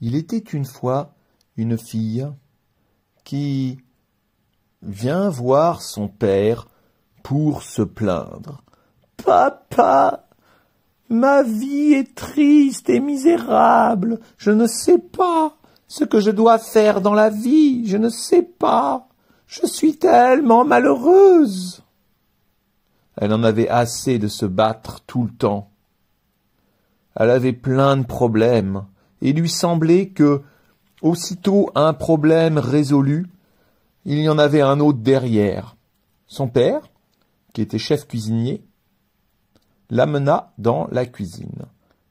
Il était une fois une fille qui vient voir son père pour se plaindre. « Papa, ma vie est triste et misérable. Je ne sais pas ce que je dois faire dans la vie. Je ne sais pas. Je suis tellement malheureuse. » Elle en avait assez de se battre tout le temps. Elle avait plein de problèmes, et il lui semblait que, aussitôt un problème résolu, il y en avait un autre derrière. Son père, qui était chef cuisinier, l'amena dans la cuisine,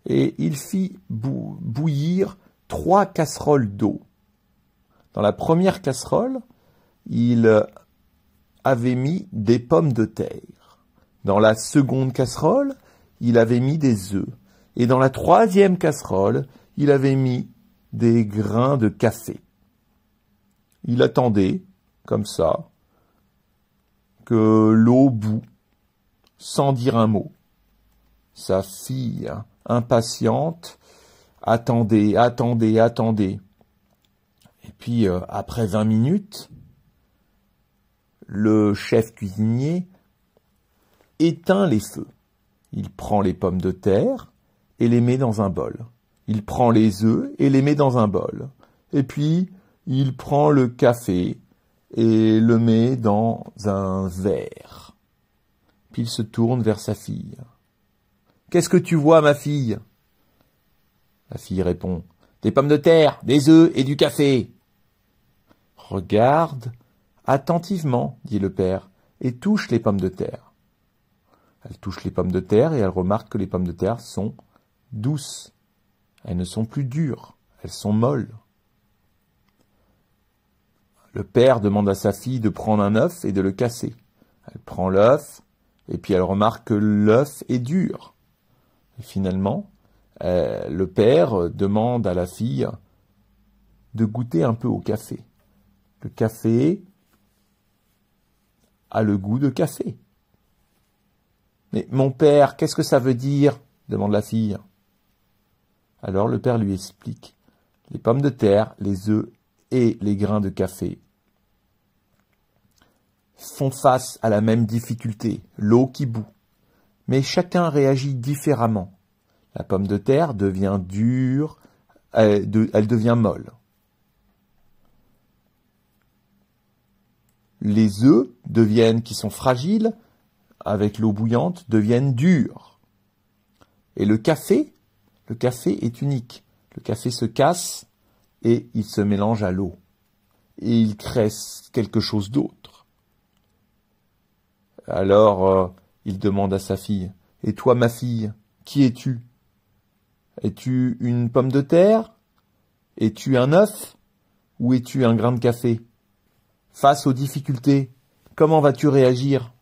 et il fit bouillir 3 casseroles d'eau. Dans la première casserole, il avait mis des pommes de terre. Dans la seconde casserole, il avait mis des œufs. Et dans la troisième casserole, il avait mis des grains de café. Il attendait, comme ça, que l'eau bout, sans dire un mot. Sa fille, impatiente, attendait. Et puis, après 20 minutes, le chef cuisinier éteint les feux. Il prend les pommes de terre et les met dans un bol. Il prend les œufs et les met dans un bol. Et puis, il prend le café et le met dans un verre. Puis il se tourne vers sa fille. « Qu'est-ce que tu vois, ma fille ?» La fille répond « Des pommes de terre, des œufs et du café. »« Regarde attentivement, dit le père, et touche les pommes de terre. » Elle touche les pommes de terre et elle remarque que les pommes de terre sont douces. Elles ne sont plus dures, elles sont molles. Le père demande à sa fille de prendre un œuf et de le casser. Elle prend l'œuf et puis elle remarque que l'œuf est dur. Et finalement, le père demande à la fille de goûter un peu au café. Le café a le goût de café. « Mais mon père, qu'est-ce que ça veut dire ?» demande la fille. Alors le père lui explique. Les pommes de terre, les œufs et les grains de café font face à la même difficulté, l'eau qui bout. Mais chacun réagit différemment. La pomme de terre devient dure, elle devient molle. Les œufs qui sont fragiles, avec l'eau bouillante, deviennent durs. Et le café est unique. Le café se casse et il se mélange à l'eau. Et il crée quelque chose d'autre. Alors, il demande à sa fille, « Et toi, ma fille, qui es-tu? Es-tu une pomme de terre? Es-tu un œuf? Ou es-tu un grain de café? Face aux difficultés, comment vas-tu réagir ?»